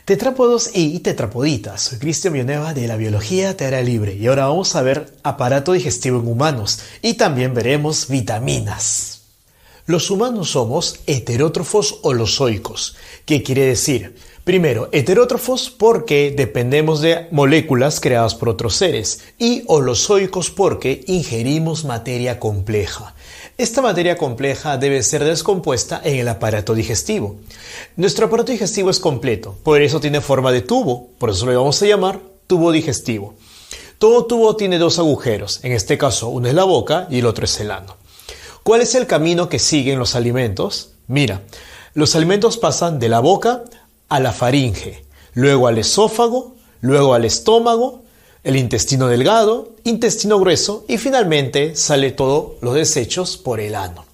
Tetrápodos y tetrapoditas, soy Cristian Villanueva de la Biología Te Hará Libre y ahora vamos a ver aparato digestivo en humanos y también veremos vitaminas. Los humanos somos heterótrofos holozoicos. ¿Qué quiere decir? Primero, heterótrofos porque dependemos de moléculas creadas por otros seres y holozoicos porque ingerimos materia compleja. Esta materia compleja debe ser descompuesta en el aparato digestivo. Nuestro aparato digestivo es completo, por eso tiene forma de tubo, por eso lo vamos a llamar tubo digestivo. Todo tubo tiene dos agujeros, en este caso uno es la boca y el otro es el ano. ¿Cuál es el camino que siguen los alimentos? Mira, los alimentos pasan de la boca a la faringe, luego al esófago, luego al estómago, el intestino delgado, intestino grueso y finalmente sale todos los desechos por el ano.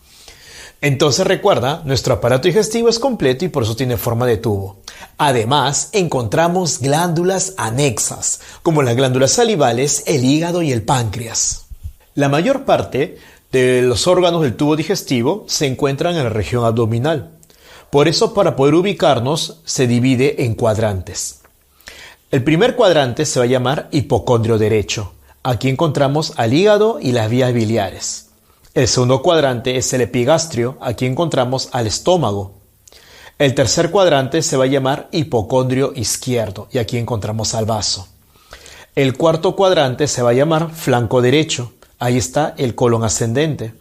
Entonces recuerda, nuestro aparato digestivo es completo y por eso tiene forma de tubo. Además, encontramos glándulas anexas, como las glándulas salivales, el hígado y el páncreas. La mayor parte de los órganos del tubo digestivo se encuentran en la región abdominal. Por eso, para poder ubicarnos, se divide en cuadrantes. El primer cuadrante se va a llamar hipocondrio derecho. Aquí encontramos al hígado y las vías biliares. El segundo cuadrante es el epigastrio. Aquí encontramos al estómago. El tercer cuadrante se va a llamar hipocondrio izquierdo y aquí encontramos al vaso. El cuarto cuadrante se va a llamar flanco derecho. Ahí está el colon ascendente.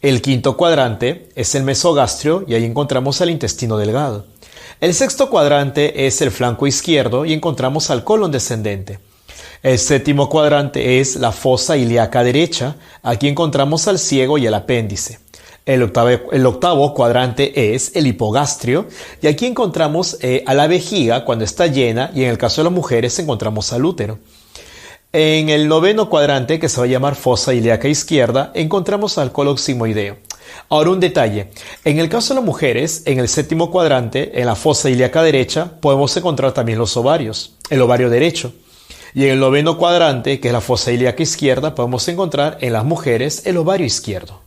El quinto cuadrante es el mesogastrio y ahí encontramos al intestino delgado. El sexto cuadrante es el flanco izquierdo y encontramos al colon descendente. El séptimo cuadrante es la fosa ilíaca derecha. Aquí encontramos al ciego y el apéndice. El octavo cuadrante es el hipogastrio y aquí encontramos a la vejiga cuando está llena y en el caso de las mujeres encontramos al útero. En el noveno cuadrante, que se va a llamar fosa ilíaca izquierda, encontramos al colon sigmoideo. Ahora un detalle, en el caso de las mujeres, en el séptimo cuadrante, en la fosa ilíaca derecha, podemos encontrar también los ovarios, el ovario derecho. Y en el noveno cuadrante, que es la fosa ilíaca izquierda, podemos encontrar en las mujeres el ovario izquierdo.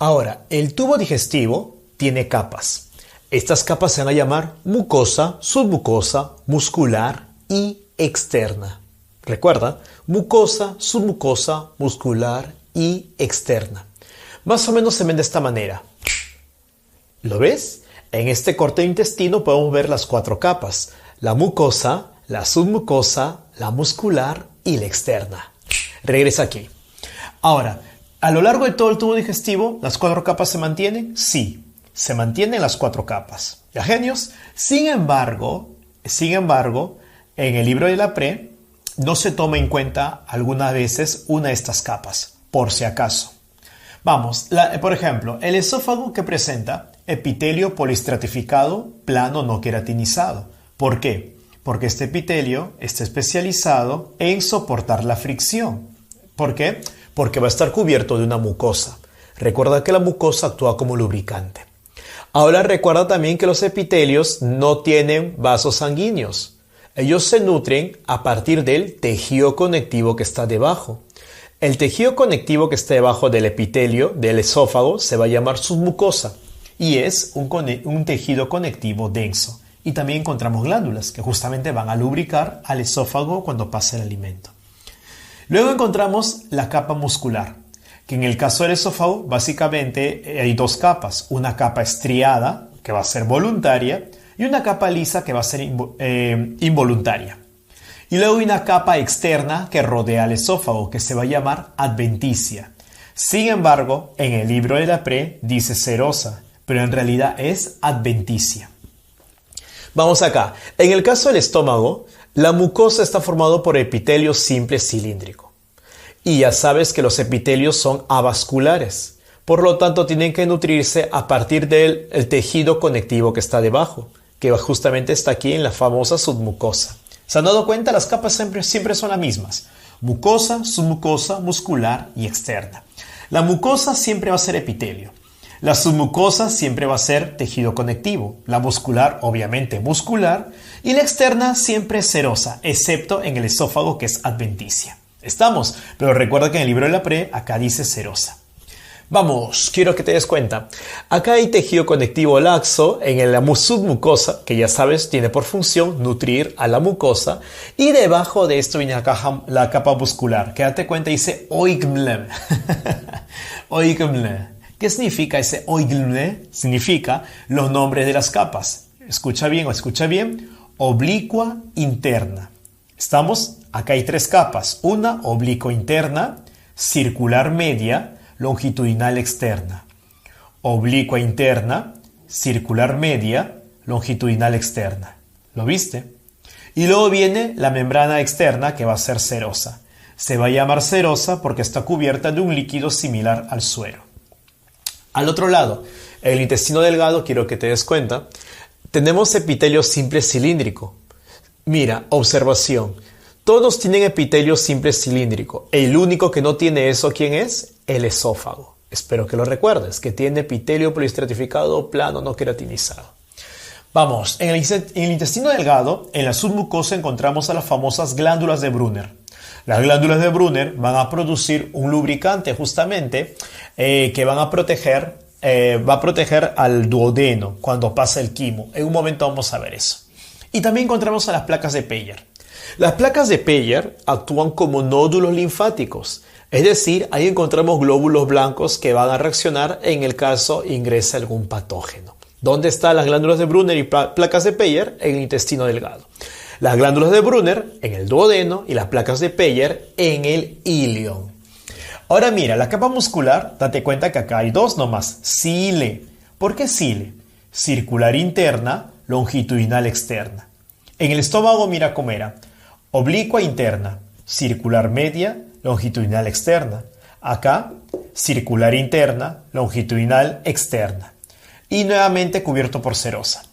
Ahora, el tubo digestivo tiene capas. Estas capas se van a llamar mucosa, submucosa, muscular y externa. Recuerda, mucosa, submucosa, muscular y externa. Más o menos se ven de esta manera. ¿Lo ves? En este corte de intestino podemos ver las cuatro capas. La mucosa, la submucosa, la muscular y la externa. Regresa aquí. Ahora, ¿a lo largo de todo el tubo digestivo las cuatro capas se mantienen? Sí, se mantienen las cuatro capas. ¿Ya, genios? Sin embargo, en el libro de la Pre no se toma en cuenta algunas veces una de estas capas, por si acaso. Vamos, por ejemplo, el esófago que presenta epitelio polistratificado plano no queratinizado. ¿Por qué? Porque este epitelio está especializado en soportar la fricción. ¿Por qué? Porque va a estar cubierto de una mucosa. Recuerda que la mucosa actúa como lubricante. Ahora recuerda también que los epitelios no tienen vasos sanguíneos. Ellos se nutren a partir del tejido conectivo que está debajo. El tejido conectivo que está debajo del epitelio del esófago se va a llamar submucosa y es un tejido conectivo denso. Y también encontramos glándulas que justamente van a lubricar al esófago cuando pasa el alimento. Luego encontramos la capa muscular, que en el caso del esófago básicamente hay dos capas. Una capa estriada, que va a ser voluntaria, y una capa lisa que va a ser involuntaria. Y luego hay una capa externa que rodea al esófago que se va a llamar adventicia. Sin embargo, en el libro de la Pre dice serosa, pero en realidad es adventicia. Vamos acá. En el caso del estómago, la mucosa está formada por epitelio simple cilíndrico. Y ya sabes que los epitelios son avasculares. Por lo tanto, tienen que nutrirse a partir del tejido conectivo que está debajo, que justamente está aquí en la famosa submucosa. ¿Se han dado cuenta? Las capas siempre son las mismas. Mucosa, submucosa, muscular y externa. La mucosa siempre va a ser epitelio. La submucosa siempre va a ser tejido conectivo. La muscular, obviamente, muscular. Y la externa siempre es serosa, excepto en el esófago que es adventicia. ¿Estamos? Pero recuerda que en el libro de la Pre, acá dice serosa. Vamos, quiero que te des cuenta. Acá hay tejido conectivo laxo en la submucosa, que ya sabes tiene por función nutrir a la mucosa. Y debajo de esto viene la capa muscular. Quédate cuenta, dice oigmle. Oigmle. ¿Qué significa ese oigmle? Significa los nombres de las capas. Escucha bien. Oblicua interna. ¿Estamos? Acá hay 3 capas. Una oblicua interna, circular media, longitudinal externa. Oblicua interna, circular media, longitudinal externa. ¿Lo viste? Y luego viene la membrana externa que va a ser serosa. Se va a llamar serosa porque está cubierta de un líquido similar al suero. Al otro lado, el intestino delgado, quiero que te des cuenta, tenemos epitelio simple cilíndrico. Mira, observación. Todos tienen epitelio simple cilíndrico. El único que no tiene eso, ¿quién es? El esófago. Espero que lo recuerdes, que tiene epitelio poliestratificado plano no queratinizado. Vamos, en el intestino delgado, en la submucosa encontramos a las famosas glándulas de Brunner. Las glándulas de Brunner van a producir un lubricante justamente que va a proteger al duodeno cuando pasa el quimo. En un momento vamos a ver eso. Y también encontramos a las placas de Peyer. Las placas de Peyer actúan como nódulos linfáticos, es decir, ahí encontramos glóbulos blancos que van a reaccionar en el caso ingrese algún patógeno. ¿Dónde están las glándulas de Brunner y placas de Peyer? En el intestino delgado. Las glándulas de Brunner en el duodeno y las placas de Peyer en el ilion. Ahora mira, la capa muscular, date cuenta que acá hay 2 nomás. Cile. ¿Por qué cile? Circular interna, longitudinal externa. En el estómago mira cómo era. Oblicua interna, circular media, longitudinal externa. Acá, circular interna, longitudinal externa. Y nuevamente cubierto por serosa.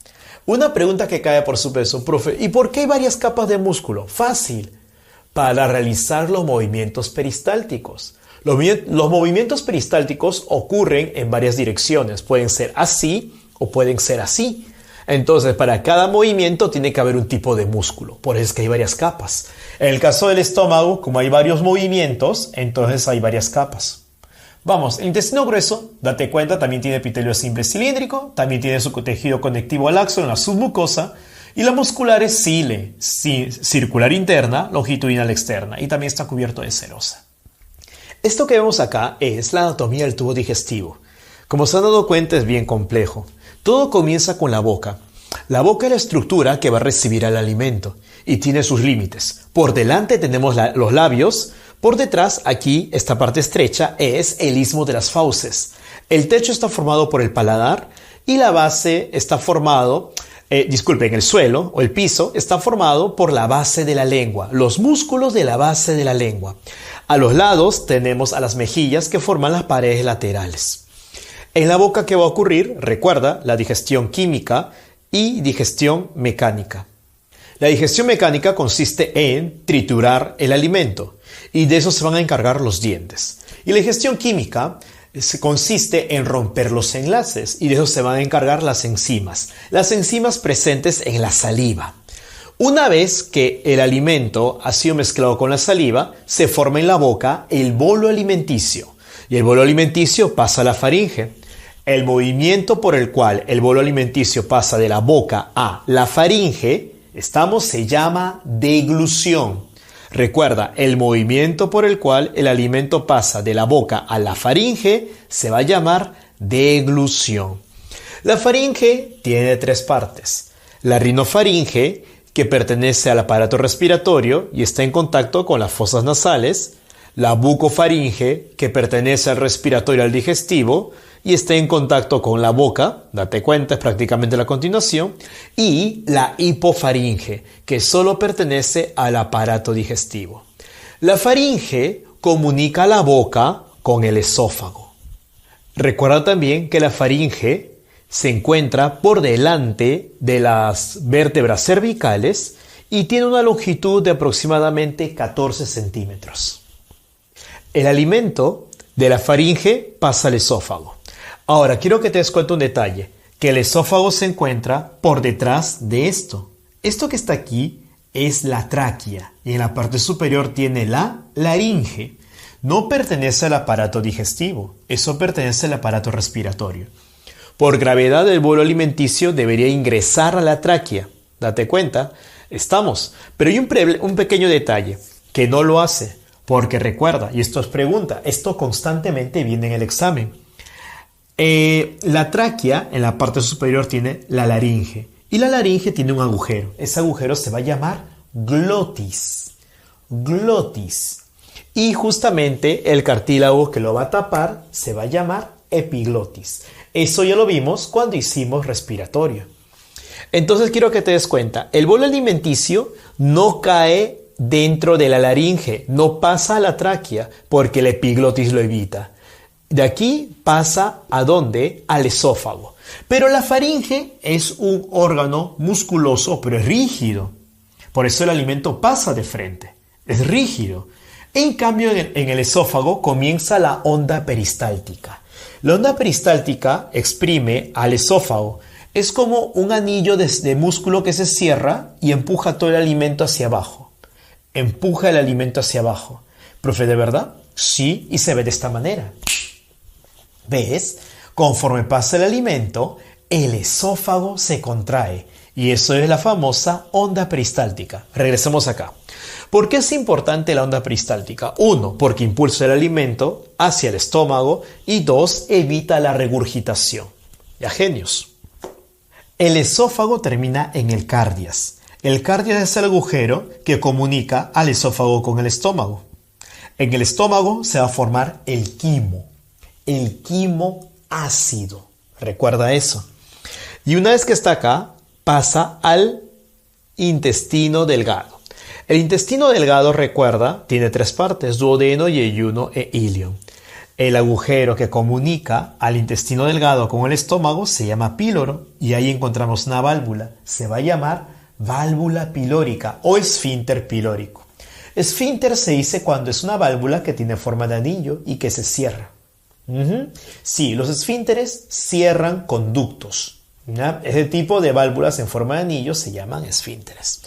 Una pregunta que cae por su peso, profe, ¿y por qué hay varias capas de músculo? Fácil, para realizar los movimientos peristálticos. Los movimientos peristálticos ocurren en varias direcciones. Pueden ser así o pueden ser así. Entonces, para cada movimiento tiene que haber un tipo de músculo. Por eso es que hay varias capas. En el caso del estómago, como hay varios movimientos, entonces hay varias capas. Vamos, el intestino grueso, date cuenta, también tiene epitelio simple cilíndrico, también tiene su tejido conectivo laxo en la submucosa, y la muscular es cile, circular interna, longitudinal externa, y también está cubierto de serosa. Esto que vemos acá es la anatomía del tubo digestivo. Como se han dado cuenta, es bien complejo. Todo comienza con la boca. La boca es la estructura que va a recibir el alimento y tiene sus límites. Por delante tenemos los labios. Por detrás, aquí, esta parte estrecha, es el istmo de las fauces. El techo está formado por el paladar y la base está formado, el suelo o el piso está formado por la base de la lengua, los músculos de la base de la lengua. A los lados tenemos a las mejillas que forman las paredes laterales. En la boca, ¿qué va a ocurrir? Recuerda la digestión química y digestión mecánica. La digestión mecánica consiste en triturar el alimento y de eso se van a encargar los dientes. Y la digestión química consiste en romper los enlaces y de eso se van a encargar las enzimas presentes en la saliva. Una vez que el alimento ha sido mezclado con la saliva, se forma en la boca el bolo alimenticio y el bolo alimenticio pasa a la faringe. El movimiento por el cual el bolo alimenticio pasa de la boca a la faringe, se llama deglución. Recuerda, el movimiento por el cual el alimento pasa de la boca a la faringe se va a llamar deglución. La faringe tiene 3 partes. La rinofaringe, que pertenece al aparato respiratorio y está en contacto con las fosas nasales. La bucofaringe, que pertenece al respiratorio y al digestivo y está en contacto con la boca, date cuenta, es prácticamente la continuación, y la hipofaringe, que solo pertenece al aparato digestivo. La faringe comunica la boca con el esófago. Recuerda también que la faringe se encuentra por delante de las vértebras cervicales y tiene una longitud de aproximadamente 14 centímetros. El alimento de la faringe pasa al esófago. Ahora, quiero que te des cuenta un detalle, que el esófago se encuentra por detrás de esto. Esto que está aquí es la tráquea y en la parte superior tiene la laringe. no pertenece al aparato digestivo, eso pertenece al aparato respiratorio. Por gravedad del bolo alimenticio debería ingresar a la tráquea. Date cuenta, estamos. Pero hay un pequeño detalle, que no lo hace. Porque recuerda, y esto es pregunta, esto constantemente viene en el examen. La tráquea en la parte superior tiene la laringe. Y la laringe tiene un agujero. Ese agujero se va a llamar glotis. Glotis. Y justamente el cartílago que lo va a tapar se va a llamar epiglotis. Eso ya lo vimos cuando hicimos respiratorio. Entonces quiero que te des cuenta, el bolo alimenticio no cae dentro de la laringe, no pasa a la tráquea porque el epiglotis lo evita. De aquí pasa ¿a dónde? Al esófago. Pero la faringe es un órgano musculoso, pero es rígido. Por eso el alimento pasa de frente, es rígido. En cambio, en el esófago comienza la onda peristáltica. La onda peristáltica exprime al esófago. Es como un anillo de músculo que se cierra y empuja todo el alimento hacia abajo. Empuja el alimento hacia abajo. ¿Profe, de verdad? Sí, y se ve de esta manera. ¿Ves? Conforme pasa el alimento, el esófago se contrae. Y eso es la famosa onda peristáltica. Regresemos acá. ¿Por qué es importante la onda peristáltica? 1, porque impulsa el alimento hacia el estómago y 2, evita la regurgitación. Ya, genios. El esófago termina en el cardias. El cardias es el agujero que comunica al esófago con el estómago. En el estómago se va a formar el quimo ácido. Recuerda eso. Y una vez que está acá, pasa al intestino delgado. El intestino delgado, recuerda, tiene 3 partes, duodeno, yeyuno e ilion. El agujero que comunica al intestino delgado con el estómago se llama píloro y ahí encontramos una válvula. Se va a llamar válvula pilórica o esfínter pilórico. Esfínter se dice cuando es una válvula que tiene forma de anillo y que se cierra. Sí, los esfínteres cierran conductos. Ese tipo de válvulas en forma de anillo se llaman esfínteres.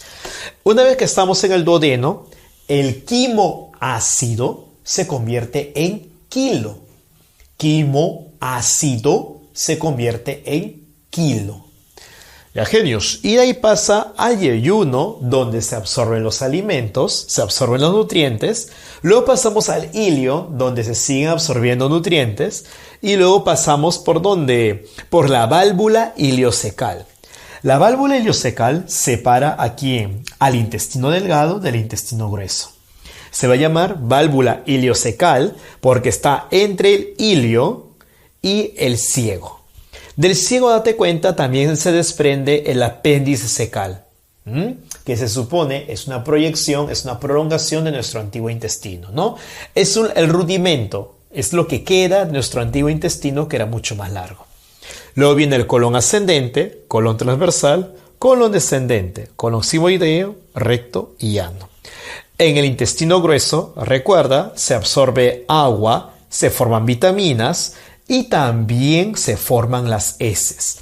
Una vez que estamos en el duodeno, el quimo ácido se convierte en kilo. Quimo ácido se convierte en kilo. Ya, genios. Y de ahí pasa al yeyuno, donde se absorben los alimentos, se absorben los nutrientes. Luego pasamos al ilio, donde se siguen absorbiendo nutrientes. Y luego pasamos ¿por dónde? Por la válvula iliocecal. La válvula iliocecal separa aquí al intestino delgado del intestino grueso. Se va a llamar válvula iliocecal porque está entre el ilio y el ciego. Del ciego, date cuenta, también se desprende el apéndice cecal, que se supone es una proyección, es una prolongación de nuestro antiguo intestino, ¿no? Es el rudimento, es lo que queda de nuestro antiguo intestino que era mucho más largo. Luego viene el colon ascendente, colon transversal, colon descendente, colon sigmoideo, recto y llano. En el intestino grueso, recuerda, se absorbe agua, se forman vitaminas y también se forman las heces.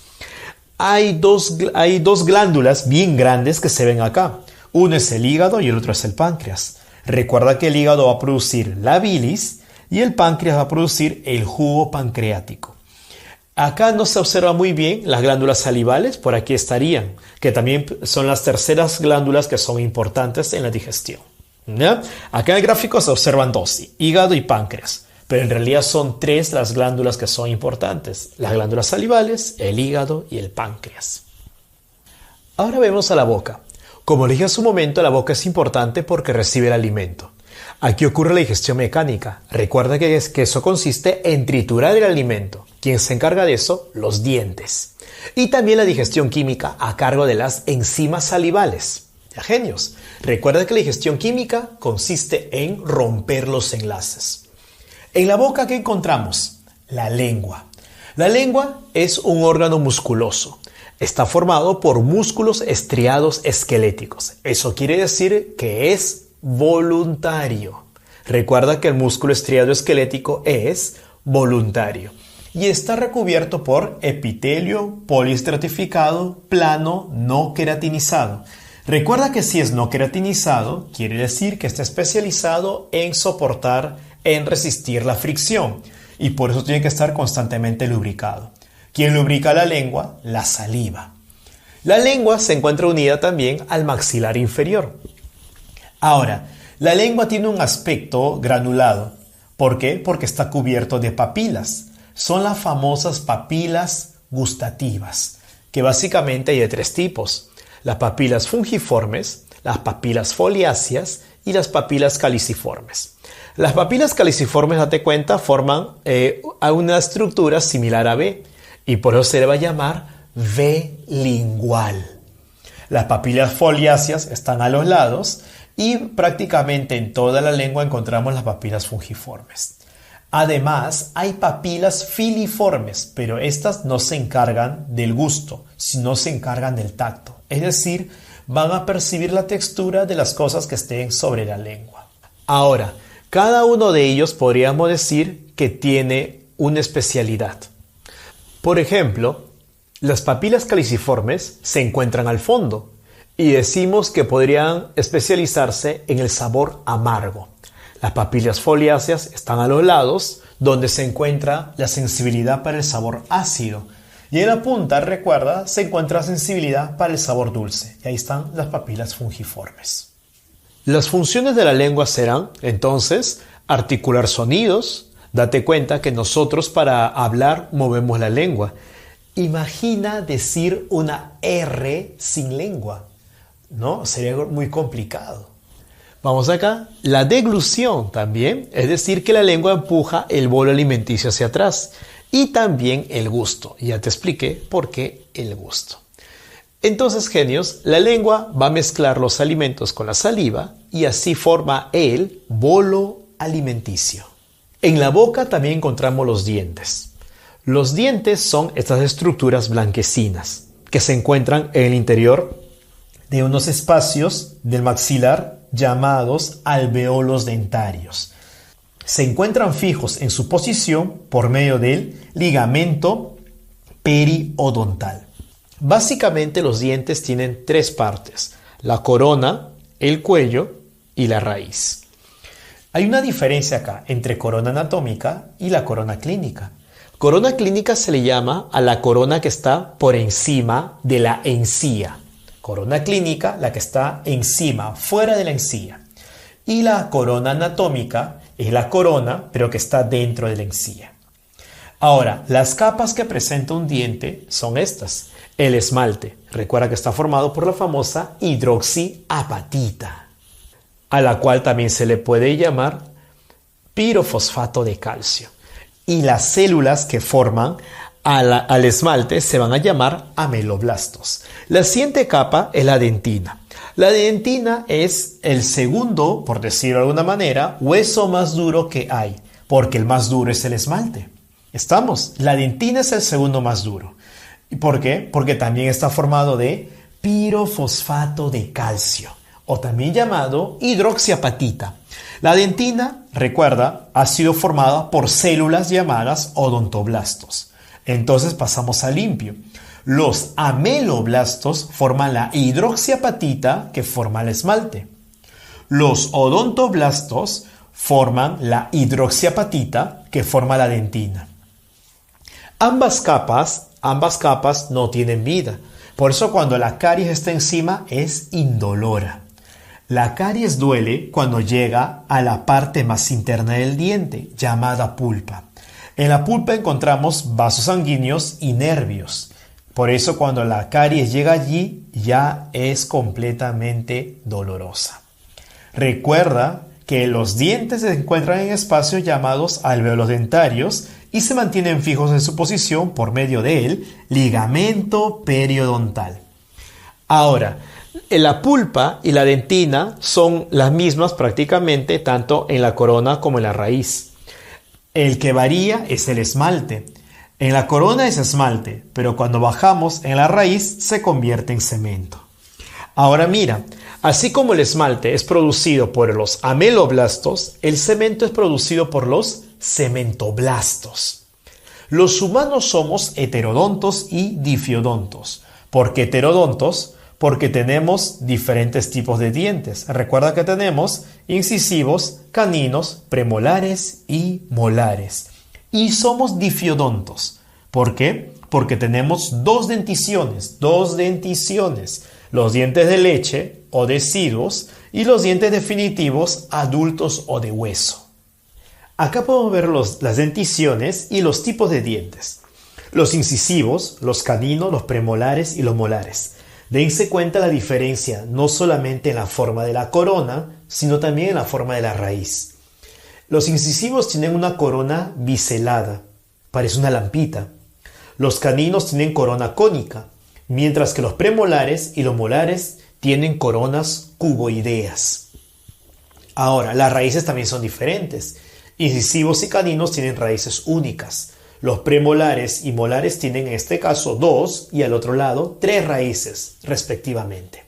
Hay dos glándulas bien grandes que se ven acá. Uno es el hígado y el otro es el páncreas. Recuerda que el hígado va a producir la bilis y el páncreas va a producir el jugo pancreático. Acá no se observa muy bien las glándulas salivales, por aquí estarían, que también son las terceras glándulas que son importantes en la digestión. ¿Ya? Acá en el gráfico se observan 2, hígado y páncreas, pero en realidad son 3 las glándulas que son importantes, las glándulas salivales, el hígado y el páncreas. Ahora vemos a la boca. Como le dije hace un momento, la boca es importante porque recibe el alimento. Aquí ocurre la digestión mecánica. Recuerda que eso consiste en triturar el alimento. ¿Quién se encarga de eso? Los dientes. Y también la digestión química a cargo de las enzimas salivales. Ya, genios. Recuerda que la digestión química consiste en romper los enlaces. En la boca, ¿qué encontramos? La lengua. La lengua es un órgano musculoso. Está formado por músculos estriados esqueléticos. Eso quiere decir que es voluntario. Recuerda que el músculo estriado esquelético es voluntario y está recubierto por epitelio poliestratificado, plano, no queratinizado. Recuerda que si es no queratinizado, quiere decir que está especializado en soportar en resistir la fricción y por eso tiene que estar constantemente lubricado. ¿Quién lubrica la lengua? La saliva. La lengua se encuentra unida también al maxilar inferior. Ahora, la lengua tiene un aspecto granulado. ¿Por qué? Porque está cubierto de papilas. Son las famosas papilas gustativas, que básicamente hay de 3 tipos. Las papilas fungiformes, las papilas foliáceas y las papilas caliciformes. Las papilas caliciformes, date cuenta, forman una estructura similar a V y por eso se le va a llamar V lingual. Las papilas foliáceas están a los lados y prácticamente en toda la lengua encontramos las papilas fungiformes. Además, hay papilas filiformes, pero estas no se encargan del gusto, sino se encargan del tacto. Es decir, van a percibir la textura de las cosas que estén sobre la lengua. Ahora, cada uno de ellos podríamos decir que tiene una especialidad. Por ejemplo, las papilas caliciformes se encuentran al fondo y decimos que podrían especializarse en el sabor amargo. Las papilas foliáceas están a los lados, donde se encuentra la sensibilidad para el sabor ácido. Y en la punta, recuerda, se encuentra la sensibilidad para el sabor dulce. Y ahí están las papilas fungiformes. Las funciones de la lengua serán, entonces, articular sonidos. Date cuenta que nosotros para hablar movemos la lengua. Imagina decir una R sin lengua, ¿no? Sería muy complicado. Vamos acá, la deglución también, es decir, que la lengua empuja el bolo alimenticio hacia atrás. Y también el gusto, ya te expliqué por qué el gusto. Entonces, genios, la lengua va a mezclar los alimentos con la saliva y así forma el bolo alimenticio. En la boca también encontramos los dientes. Los dientes son estas estructuras blanquecinas que se encuentran en el interior de unos espacios del maxilar llamados alveolos dentarios. Se encuentran fijos en su posición por medio del ligamento periodontal. Básicamente los dientes tienen 3 partes: la corona, el cuello y la raíz. Hay una diferencia acá entre corona anatómica y la corona clínica. Corona clínica se le llama a la corona que está por encima de la encía. Corona clínica, la que está encima, fuera de la encía. Y la corona anatómica es la corona, pero que está dentro de la encía. Ahora, las capas que presenta un diente son estas. El esmalte, recuerda que está formado por la famosa hidroxiapatita, a la cual también se le puede llamar pirofosfato de calcio. Y las células que forman al esmalte se van a llamar ameloblastos. La siguiente capa es la dentina. La dentina es el segundo, por decirlo de alguna manera, hueso más duro que hay, porque el más duro es el esmalte. ¿Estamos? La dentina es el segundo más duro. ¿Y por qué? Porque también está formado de pirofosfato de calcio, o también llamado hidroxiapatita. La dentina, recuerda, ha sido formada por células llamadas odontoblastos. Entonces pasamos a limpio. Los ameloblastos forman la hidroxiapatita que forma el esmalte. Los odontoblastos forman la hidroxiapatita que forma la dentina. Ambas capas no tienen vida. Por eso cuando la caries está encima es indolora. La caries duele cuando llega a la parte más interna del diente, llamada pulpa. En la pulpa encontramos vasos sanguíneos y nervios. Por eso cuando la caries llega allí ya es completamente dolorosa. Recuerda que los dientes se encuentran en espacios llamados alveolos dentarios y se mantienen fijos en su posición por medio del ligamento periodontal. Ahora, la pulpa y la dentina son las mismas prácticamente tanto en la corona como en la raíz. El que varía es el esmalte. En la corona es esmalte, pero cuando bajamos en la raíz se convierte en cemento. Ahora mira, así como el esmalte es producido por los ameloblastos, el cemento es producido por los cementoblastos. Los humanos somos heterodontos y difiodontos. ¿Por qué heterodontos? Porque tenemos diferentes tipos de dientes. Recuerda que tenemos incisivos, caninos, premolares y molares. Y somos difiodontos. ¿Por qué? Porque tenemos dos denticiones. Los dientes de leche o deciduos y los dientes definitivos adultos o de hueso. Acá podemos ver las denticiones y los tipos de dientes. Los incisivos, los caninos, los premolares y los molares. Dense cuenta la diferencia no solamente en la forma de la corona, sino también en la forma de la raíz. Los incisivos tienen una corona biselada, parece una lampita. Los caninos tienen corona cónica, mientras que los premolares y los molares tienen coronas cuboideas. Ahora, las raíces también son diferentes. Incisivos y caninos tienen raíces únicas. Los premolares y molares tienen en este caso 2 y al otro lado 3 raíces respectivamente.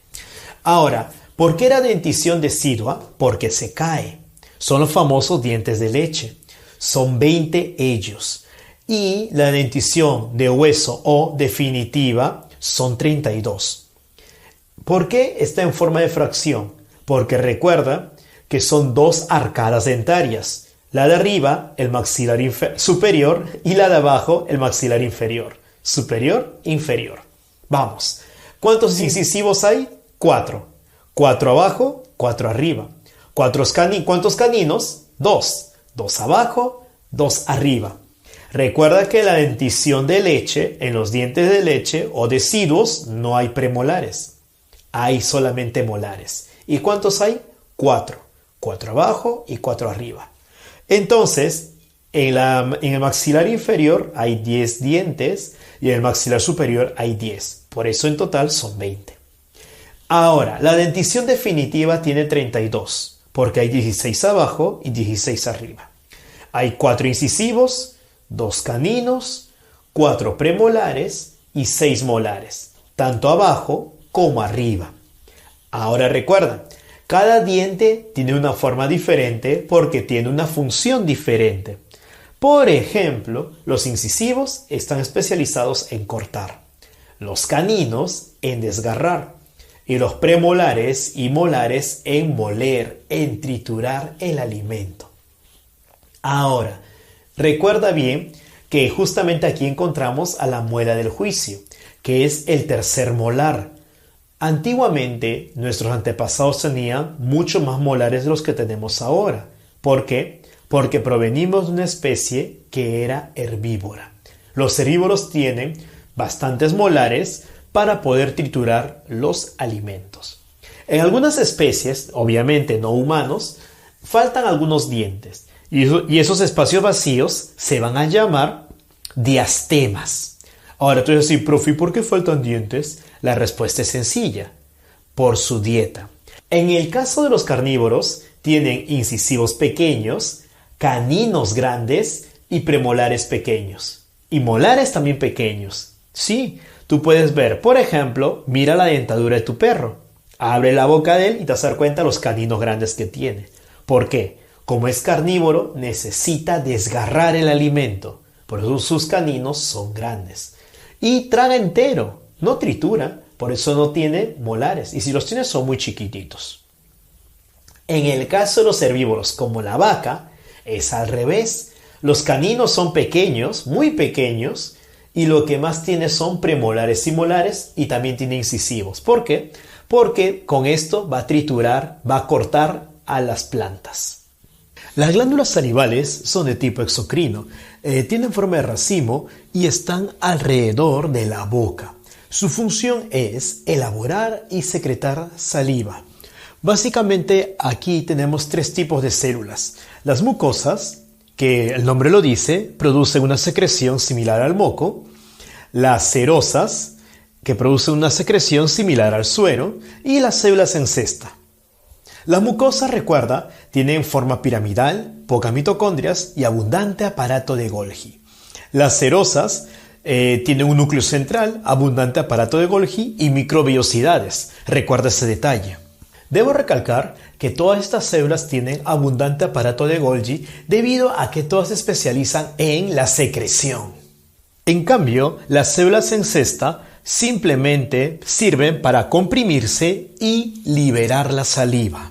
Ahora, ¿por qué la dentición decidua? Porque se cae. Son los famosos dientes de leche. Son 20 ellos. Y la dentición de hueso o definitiva son 32. ¿Por qué está en forma de fracción? Porque recuerda que son 2 arcadas dentarias. La de arriba, el maxilar superior, y la de abajo, el maxilar inferior. Superior, inferior. Vamos. ¿Cuántos incisivos hay? 4. 4 abajo, 4 arriba. ¿Cuántos caninos? 2. 2 abajo, 2 arriba. Recuerda que la dentición de leche, en los dientes de leche o deciduos, no hay premolares. Hay solamente molares. ¿Y cuántos hay? 4. 4 abajo y 4 arriba. Entonces, en el maxilar inferior hay 10 dientes y en el maxilar superior hay 10. Por eso en total son 20. Ahora, la dentición definitiva tiene 32, porque hay 16 abajo y 16 arriba. Hay 4 incisivos, 2 caninos, 4 premolares y 6 molares, tanto abajo como arriba. Ahora recuerda, cada diente tiene una forma diferente porque tiene una función diferente. Por ejemplo, los incisivos están especializados en cortar, los caninos en desgarrar y los premolares y molares en moler, en triturar el alimento. Ahora, recuerda bien que justamente aquí encontramos a la muela del juicio, que es el tercer molar. Antiguamente, nuestros antepasados tenían mucho más molares de los que tenemos ahora. ¿Por qué? Porque provenimos de una especie que era herbívora. Los herbívoros tienen bastantes molares para poder triturar los alimentos. En algunas especies, obviamente no humanos, faltan algunos dientes. Y esos espacios vacíos se van a llamar diastemas. Ahora tú dices, sí, profe, ¿por qué faltan dientes? La respuesta es sencilla, por su dieta. En el caso de los carnívoros, tienen incisivos pequeños, caninos grandes y premolares pequeños. Y molares también pequeños. Sí, tú puedes ver, por ejemplo, mira la dentadura de tu perro. Abre la boca de él y te vas a dar cuenta de los caninos grandes que tiene. ¿Por qué? Como es carnívoro, necesita desgarrar el alimento. Por eso sus caninos son grandes. Y traga entero. No tritura, por eso no tiene molares. Y si los tiene son muy chiquititos. En el caso de los herbívoros, como la vaca, es al revés. Los caninos son pequeños, muy pequeños, y lo que más tiene son premolares y molares, y también tiene incisivos. ¿Por qué? Porque con esto va a triturar, va a cortar a las plantas. Las glándulas salivales son de tipo exocrino, tienen forma de racimo y están alrededor de la boca. Su función es elaborar y secretar saliva. Básicamente aquí tenemos 3 tipos de células. Las mucosas, que el nombre lo dice, producen una secreción similar al moco. Las serosas, que producen una secreción similar al suero. Y las células en cesta. Las mucosas, recuerda, tienen forma piramidal, pocas mitocondrias y abundante aparato de Golgi. Las serosas tienen un núcleo central, abundante aparato de Golgi y microvellosidades. Recuerda ese detalle. Debo recalcar que todas estas células tienen abundante aparato de Golgi debido a que todas se especializan en la secreción. En cambio, las células en cesta simplemente sirven para comprimirse y liberar la saliva.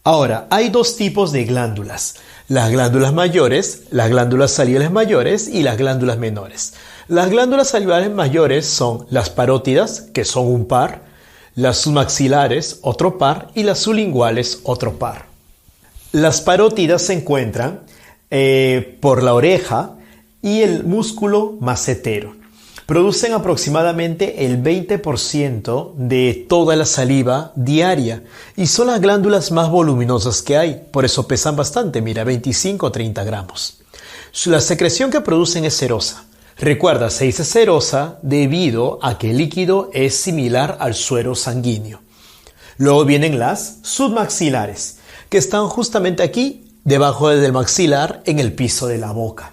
Ahora, hay dos tipos de glándulas. Las glándulas mayores, las glándulas salivales mayores y las glándulas menores. Las glándulas salivales mayores son las parótidas, que son un par, las submaxilares, otro par, y las sublinguales, otro par. Las parótidas se encuentran por la oreja y el músculo macetero. Producen aproximadamente el 20% de toda la saliva diaria y son las glándulas más voluminosas que hay, por eso pesan bastante, mira, 25 o 30 gramos. La secreción que producen es serosa. Recuerda, se dice serosa debido a que el líquido es similar al suero sanguíneo. Luego vienen las submaxilares, que están justamente aquí, debajo del maxilar, en el piso de la boca.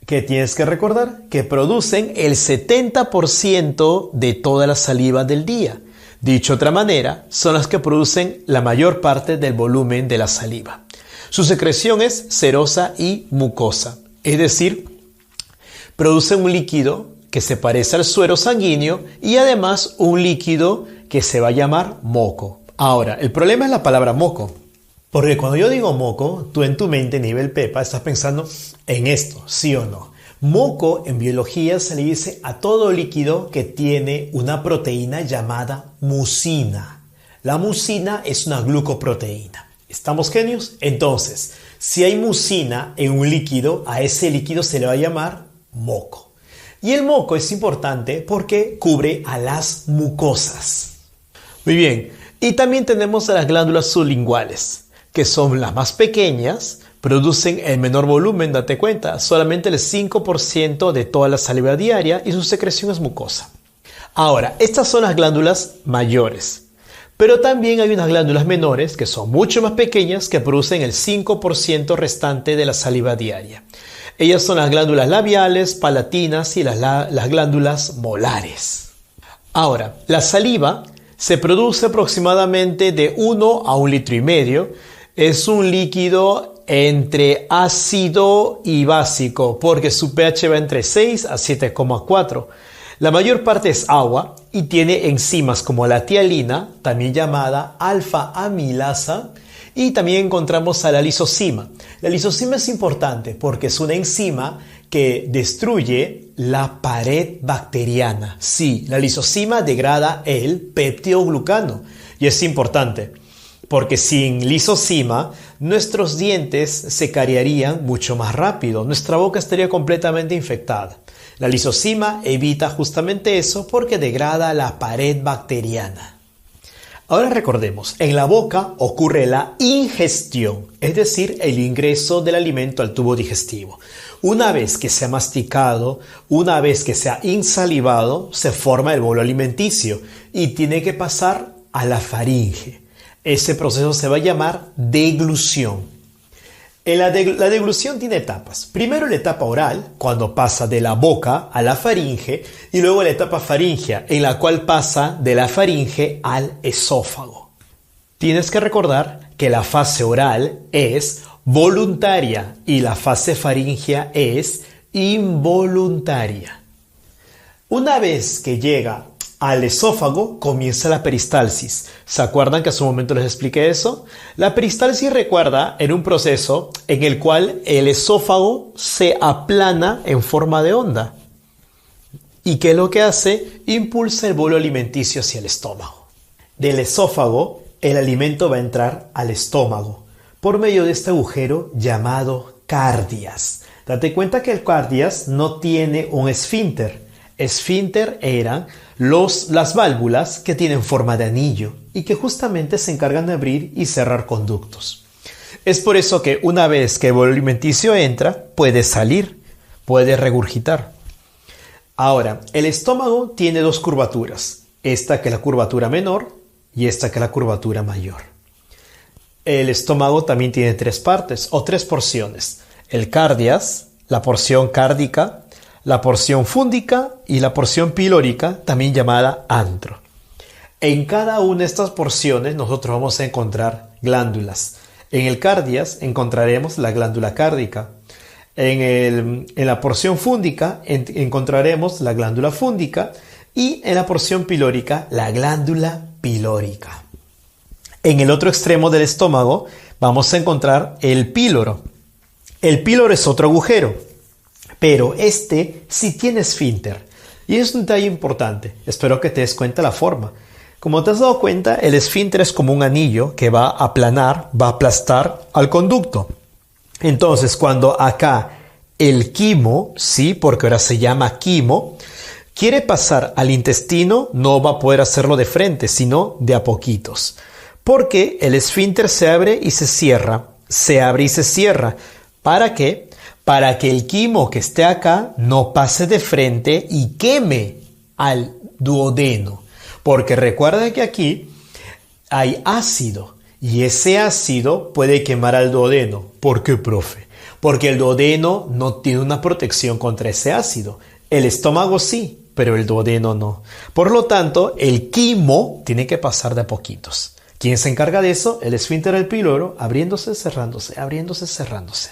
Que tienes que recordar que producen el 70% de toda la saliva del día. Dicho de otra manera, son las que producen la mayor parte del volumen de la saliva. Su secreción es serosa y mucosa, es decir, producen un líquido que se parece al suero sanguíneo y además un líquido que se va a llamar moco. Ahora, el problema es la palabra moco. Porque cuando yo digo moco, tú en tu mente, nivel Pepa, estás pensando en esto, ¿sí o no? Moco en biología se le dice a todo líquido que tiene una proteína llamada mucina. La mucina es una glucoproteína. ¿Estamos genios? Entonces, si hay mucina en un líquido, a ese líquido se le va a llamar moco. Y el moco es importante porque cubre a las mucosas. Muy bien, y también tenemos a las glándulas sublinguales, que son las más pequeñas, producen el menor volumen, date cuenta, solamente el 5% de toda la saliva diaria y su secreción es mucosa. Ahora, estas son las glándulas mayores, pero también hay unas glándulas menores que son mucho más pequeñas que producen el 5% restante de la saliva diaria. Ellas son las glándulas labiales, palatinas y las glándulas molares. Ahora, la saliva se produce aproximadamente de 1 a 1,5 litros. Es un líquido entre ácido y básico porque su pH va entre 6 a 7,4. La mayor parte es agua y tiene enzimas como la tialina, también llamada alfa-amilasa, y también encontramos a la lisocima. La lisocima es importante porque es una enzima que destruye la pared bacteriana. Sí, la lisocima degrada el peptidoglucano y es importante. Porque sin lisocima, nuestros dientes se cariarían mucho más rápido. Nuestra boca estaría completamente infectada. La lisocima evita justamente eso porque degrada la pared bacteriana. Ahora recordemos, en la boca ocurre la ingestión, es decir, el ingreso del alimento al tubo digestivo. Una vez que se ha masticado, una vez que se ha insalivado, se forma el bolo alimenticio y tiene que pasar a la faringe. Ese proceso se va a llamar deglución. La deglución tiene etapas. Primero la etapa oral, cuando pasa de la boca a la faringe, y luego la etapa faríngea, en la cual pasa de la faringe al esófago. Tienes que recordar que la fase oral es voluntaria y la fase faríngea es involuntaria. Una vez que llega al esófago comienza la peristalsis. ¿Se acuerdan que hace un momento les expliqué eso? La peristalsis, recuerda, era un proceso en el cual el esófago se aplana en forma de onda. ¿Y qué es lo que hace? Impulsa el bolo alimenticio hacia el estómago. Del esófago, el alimento va a entrar al estómago por medio de este agujero llamado cardias. Date cuenta que el cardias no tiene un esfínter. Esfínter eran las válvulas que tienen forma de anillo y que justamente se encargan de abrir y cerrar conductos. Es por eso que una vez que el bolo alimenticio entra, puede salir, puede regurgitar. Ahora, el estómago tiene dos curvaturas, esta que es la curvatura menor y esta que es la curvatura mayor. El estómago también tiene tres partes o tres porciones: el cardias, la porción cárdica, la porción fúndica y la porción pilórica, también llamada antro. En cada una de estas porciones nosotros vamos a encontrar glándulas. En el cardias encontraremos la glándula cárdica. En la porción fúndica encontraremos la glándula fúndica y en la porción pilórica la glándula pilórica. En el otro extremo del estómago vamos a encontrar el píloro. El píloro es otro agujero, pero este sí tiene esfínter. Y es un detalle importante. Espero que te des cuenta la forma. Como te has dado cuenta, el esfínter es como un anillo que va a aplanar, va a aplastar al conducto. Entonces, cuando acá el quimo, sí, porque ahora se llama quimo, quiere pasar al intestino, no va a poder hacerlo de frente, sino de a poquitos. Porque el esfínter se abre y se cierra, se abre y se cierra. ¿Para qué? Para que el quimo que esté acá no pase de frente y queme al duodeno. Porque recuerda que aquí hay ácido y ese ácido puede quemar al duodeno. ¿Por qué, profe? Porque el duodeno no tiene una protección contra ese ácido. El estómago sí, pero el duodeno no. Por lo tanto, el quimo tiene que pasar de a poquitos. ¿Quién se encarga de eso? El esfínter del píloro, abriéndose, cerrándose, abriéndose, cerrándose.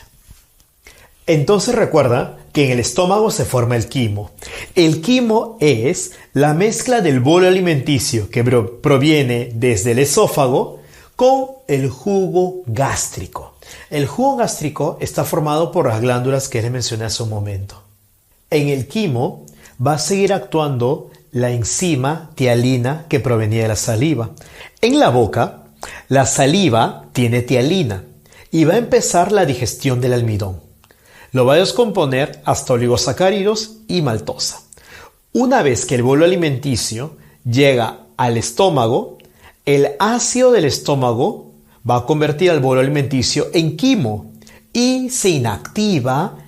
Entonces recuerda que en el estómago se forma el quimo. El quimo es la mezcla del bolo alimenticio que proviene desde el esófago con el jugo gástrico. El jugo gástrico está formado por las glándulas que les mencioné hace un momento. En el quimo va a seguir actuando la enzima tialina que provenía de la saliva. En la boca, la saliva tiene tialina y va a empezar la digestión del almidón. Lo va a descomponer hasta oligosacáridos y maltosa. Una vez que el bolo alimenticio llega al estómago, el ácido del estómago va a convertir al bolo alimenticio en quimo y se inactiva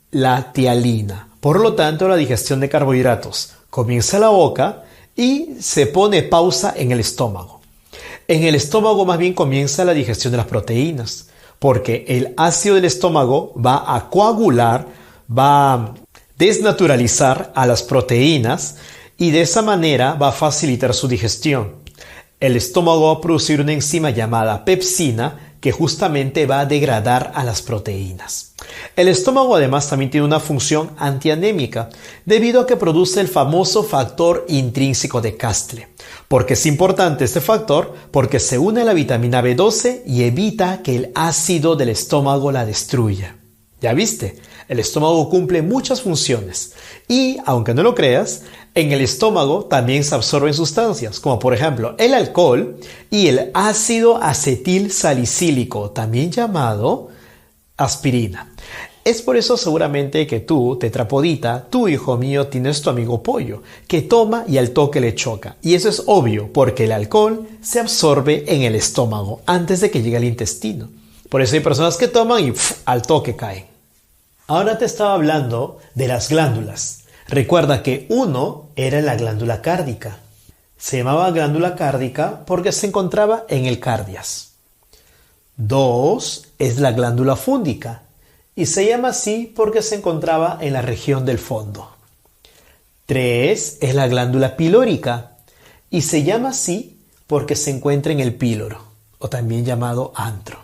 la tialina. Por lo tanto, la digestión de carbohidratos comienza en la boca y se pone pausa en el estómago. En el estómago más bien comienza la digestión de las proteínas, porque el ácido del estómago va a coagular, va a desnaturalizar a las proteínas y de esa manera va a facilitar su digestión. El estómago va a producir una enzima llamada pepsina que justamente va a degradar a las proteínas. El estómago además también tiene una función antianémica debido a que produce el famoso factor intrínseco de Castle. ¿Por qué es importante este factor? Porque se une a la vitamina B12 y evita que el ácido del estómago la destruya. ¿Ya viste? El estómago cumple muchas funciones y, aunque no lo creas, en el estómago también se absorben sustancias, como por ejemplo el alcohol y el ácido acetil salicílico, también llamado aspirina. Es por eso seguramente que tú, tetrapodita, tu hijo mío, tienes tu amigo pollo, que toma y al toque le choca. Y eso es obvio, porque el alcohol se absorbe en el estómago antes de que llegue al intestino. Por eso hay personas que toman y al toque caen. Ahora te estaba hablando de las glándulas. Recuerda que uno era la glándula cárdica. Se llamaba glándula cárdica porque se encontraba en el cardias. 2 es la glándula fúndica y se llama así porque se encontraba en la región del fondo. 3 es la glándula pilórica y se llama así porque se encuentra en el píloro, o también llamado antro.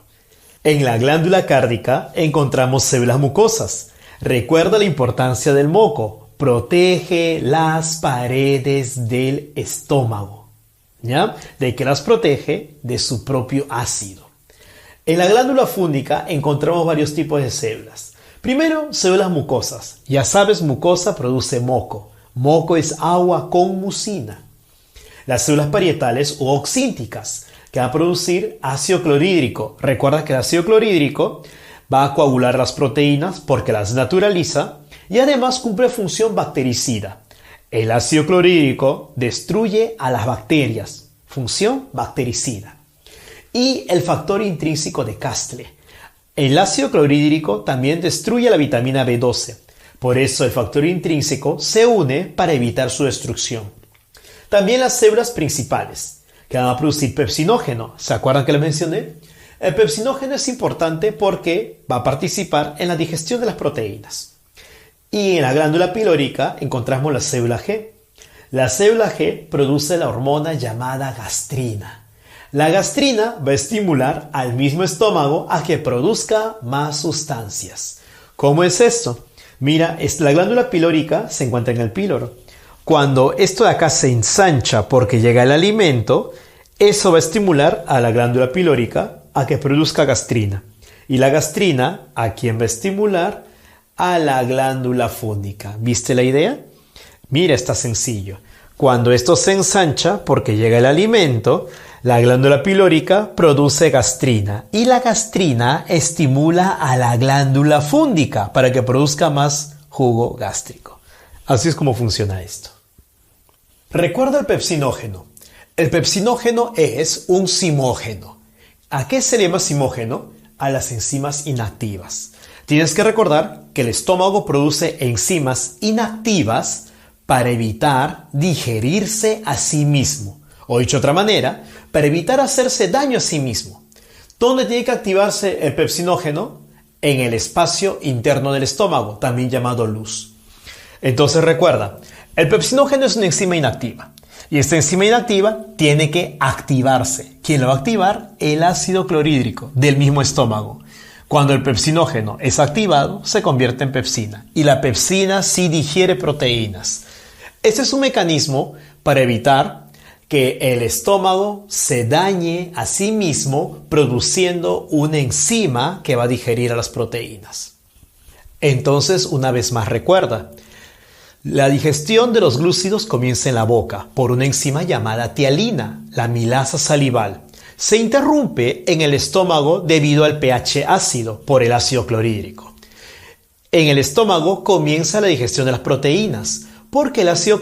En la glándula cárdica encontramos células mucosas. Recuerda la importancia del moco. Protege las paredes del estómago, ¿ya? ¿De qué las protege? De su propio ácido. En la glándula fúndica encontramos varios tipos de células. Primero, células mucosas. Ya sabes, mucosa produce moco. Moco es agua con mucina. Las células parietales u oxínticas, que van a producir ácido clorhídrico. Recuerda que el ácido clorhídrico va a coagular las proteínas porque las naturaliza y además cumple función bactericida. El ácido clorhídrico destruye a las bacterias, función bactericida. Y el factor intrínseco de Castle. El ácido clorhídrico también destruye la vitamina B12. Por eso el factor intrínseco se une para evitar su destrucción. También las células principales, que van a producir pepsinógeno. ¿Se acuerdan que les mencioné? El pepsinógeno es importante porque va a participar en la digestión de las proteínas. Y en la glándula pilórica encontramos la célula G. La célula G produce la hormona llamada gastrina. La gastrina va a estimular al mismo estómago a que produzca más sustancias. ¿Cómo es esto? Mira, la glándula pilórica se encuentra en el píloro. Cuando esto de acá se ensancha porque llega el alimento, Eso va a estimular a la glándula pilórica a que produzca gastrina. Y la gastrina, ¿a quién va a estimular? A la glándula fúngica. ¿Viste la idea? Mira, está sencillo. Cuando esto se ensancha porque llega el alimento, la glándula pilórica produce gastrina y la gastrina estimula a la glándula fúngica para que produzca más jugo gástrico. Así es como funciona esto. Recuerda el pepsinógeno. El pepsinógeno es un zimógeno. ¿A qué se le llama zimógeno? A las enzimas inactivas. Tienes que recordar que el estómago produce enzimas inactivas para evitar digerirse a sí mismo. O dicho de otra manera, para evitar hacerse daño a sí mismo. ¿Dónde tiene que activarse el pepsinógeno? En el espacio interno del estómago, también llamado luz. Entonces recuerda, el pepsinógeno es una enzima inactiva. Y esta enzima inactiva tiene que activarse. ¿Quién lo va a activar? El ácido clorhídrico del mismo estómago. Cuando el pepsinógeno es activado, se convierte en pepsina. Y la pepsina sí digiere proteínas. Este es un mecanismo para evitar que el estómago se dañe a sí mismo produciendo una enzima que va a digerir a las proteínas. Entonces, una vez más recuerda, la digestión de los glúcidos comienza en la boca por una enzima llamada tialina, la amilasa salival. Se interrumpe en el estómago debido al pH ácido por el ácido clorhídrico. En el estómago comienza la digestión de las proteínas porque el ácido clorhídrico